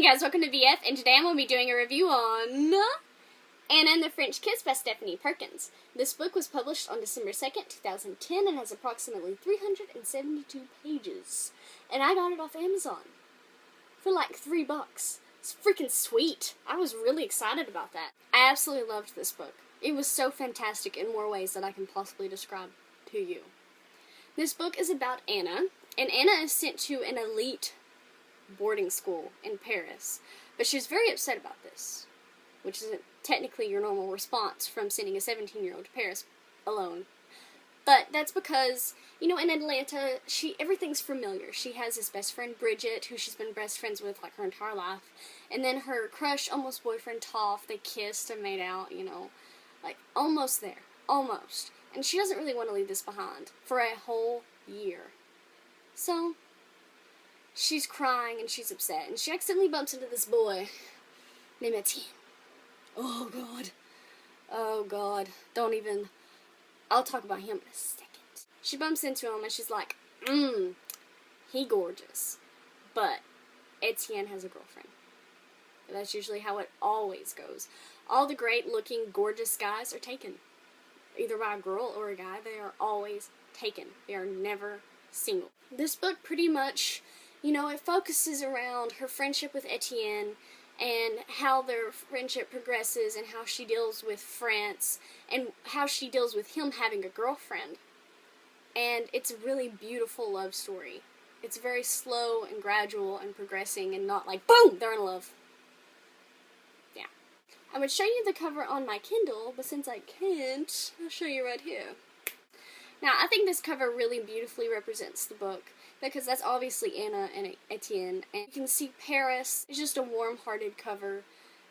Hey guys, welcome to VF, and today I'm going to be doing a review on Anna and the French Kiss by Stephanie Perkins. This book was published on December 2nd, 2010, and has approximately 372 pages. And I got it off Amazon for like $3. It's freaking sweet. I was really excited about that. I absolutely loved this book. It was so fantastic in more ways than I can possibly describe to you. This book is about Anna, and Anna is sent to an elite boarding school in Paris, but she's very upset about this, which isn't technically your normal response from sending a 17-year-old to Paris alone. But that's because, you know, in Atlanta, everything's familiar. She has his best friend Bridget, who she's been best friends with like her entire life, and then her crush, almost boyfriend Toph. They kissed and made out, you know, like almost there, almost. And she doesn't really want to leave this behind for a whole year. So she's crying and she's upset, and she accidentally bumps into this boy named Etienne. Oh God. Oh God. Don't even. I'll talk about him in a second. She bumps into him and she's like, he gorgeous. But Etienne has a girlfriend. That's usually how it always goes. All the great looking, gorgeous guys are taken. Either by a girl or a guy. They are always taken. They are never single. This book pretty much, you know, it focuses around her friendship with Etienne and how their friendship progresses and how she deals with France and how she deals with him having a girlfriend. And it's a really beautiful love story. It's very slow and gradual and progressing and not like, boom, they're in love. Yeah. I would show you the cover on my Kindle, but since I can't, I'll show you right here. Now, I think this cover really beautifully represents the book, because that's obviously Anna and Etienne, and you can see Paris. It's just a warm-hearted cover,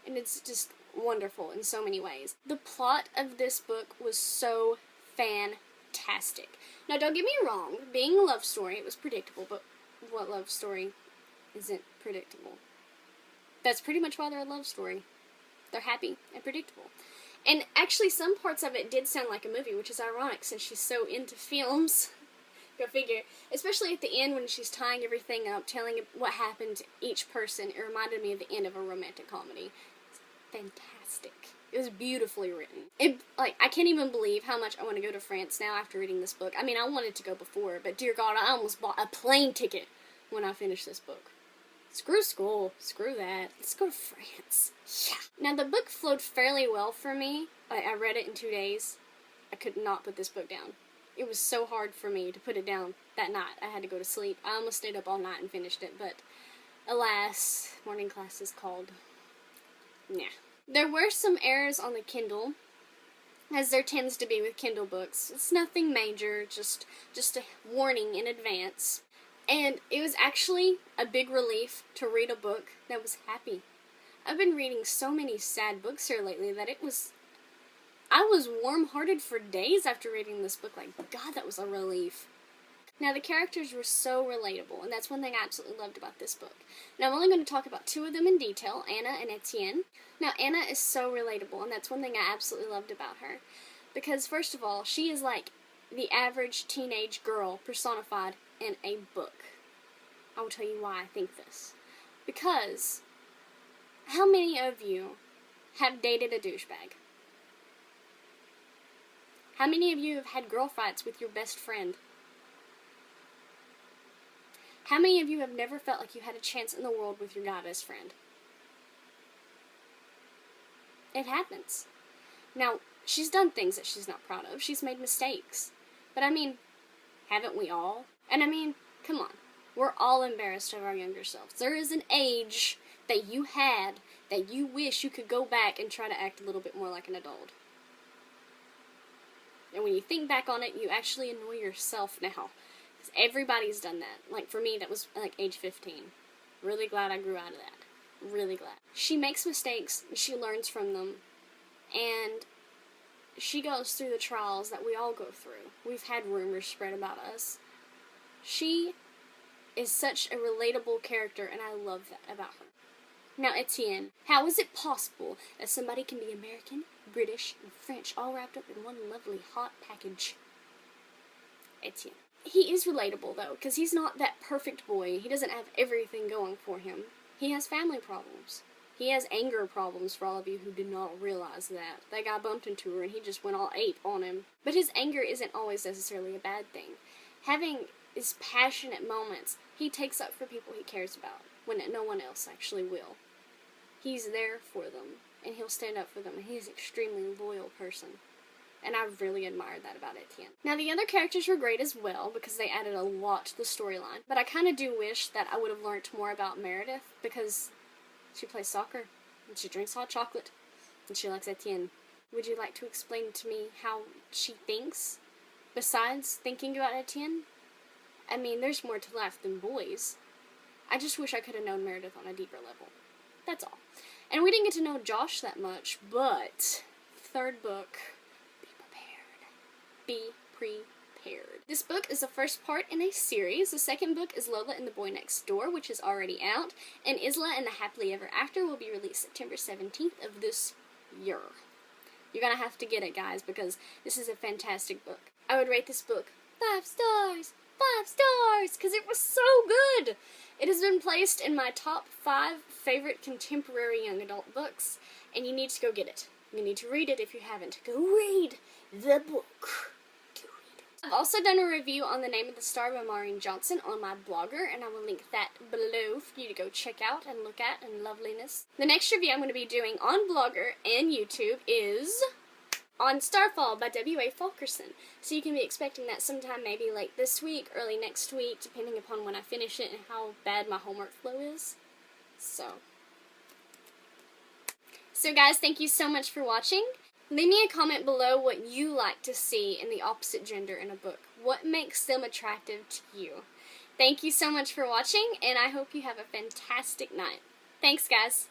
and it's just wonderful in so many ways. The plot of this book was so fantastic. Now, don't get me wrong, being a love story, it was predictable, but what love story isn't predictable? That's pretty much why they're a love story. They're happy and predictable. And actually, some parts of it did sound like a movie, which is ironic since she's so into films. Go figure. Especially at the end when she's tying everything up, telling what happened to each person. It reminded me of the end of a romantic comedy. It's fantastic. It was beautifully written. I can't even believe how much I want to go to France now after reading this book. I mean, I wanted to go before, but dear God, I almost bought a plane ticket when I finished this book. Screw school. Screw that. Let's go to France. Yeah. Now, the book flowed fairly well for me. I read it in 2 days. I could not put this book down. It was so hard for me to put it down that night. I had to go to sleep. I almost stayed up all night and finished it, but alas, morning class is called. Yeah. There were some errors on the Kindle, as there tends to be with Kindle books. It's nothing major, just a warning in advance. And it was actually a big relief to read a book that was happy. I've been reading so many sad books here lately that I was warm-hearted for days after reading this book. Like, God, that was a relief. Now, the characters were so relatable, and that's one thing I absolutely loved about this book. Now, I'm only going to talk about two of them in detail, Anna and Etienne. Now, Anna is so relatable, and that's one thing I absolutely loved about her. Because, first of all, she is like the average teenage girl personified in a book. I will tell you why I think this. Because, how many of you have dated a douchebag? How many of you have had girl fights with your best friend? How many of you have never felt like you had a chance in the world with your guy best friend? It happens. Now, she's done things that she's not proud of. She's made mistakes. But I mean, haven't we all? And I mean, come on. We're all embarrassed of our younger selves. There is an age that you had that you wish you could go back and try to act a little bit more like an adult. And when you think back on it, you actually annoy yourself now. Because everybody's done that. Like, for me, that was like age 15. Really glad I grew out of that. Really glad. She makes mistakes, and she learns from them. And she goes through the trials that we all go through. We've had rumors spread about us. She is such a relatable character, and I love that about her. Now, Etienne. How is it possible that somebody can be American, British, and French all wrapped up in one lovely hot package? Etienne. He is relatable, though, because he's not that perfect boy. He doesn't have everything going for him. He has family problems. He has anger problems, for all of you who did not realize that. That guy bumped into her and he just went all ape on him. But his anger isn't always necessarily a bad thing. Having his passionate moments, he takes up for people he cares about, when no one else actually will. He's there for them, and he'll stand up for them, and he's an extremely loyal person. And I really admired that about Etienne. Now, the other characters were great as well, because they added a lot to the storyline. But I kind of do wish that I would have learned more about Meredith, because she plays soccer, and she drinks hot chocolate, and she likes Etienne. Would you like to explain to me how she thinks, besides thinking about Etienne? I mean, there's more to life than boys. I just wish I could have known Meredith on a deeper level. That's all. And we didn't get to know Josh that much, but third book, be prepared. Be prepared. This book is the first part in a series. The second book is Lola and the Boy Next Door, which is already out, and Isla and the Happily Ever After will be released September 17th of this year. You're gonna have to get it, guys, because this is a fantastic book. I would rate this book 5 stars! 5 stars! Because it was so good! It has been placed in my top 5 favorite contemporary young adult books, and you need to go get it. You need to read it if you haven't. Go read the book. Go read it. I've also done a review on The Name of the Star by Maurine Johnson on my blogger, and I will link that below for you to go check out and look at in loveliness. The next review I'm going to be doing on Blogger and YouTube is on Starfall by W.A. Fulkerson. So you can be expecting that sometime maybe late this week, early next week, depending upon when I finish it and how bad my homework flow is. So guys, thank you so much for watching. Leave me a comment below what you like to see in the opposite gender in a book. What makes them attractive to you? Thank you so much for watching, and I hope you have a fantastic night. Thanks, guys.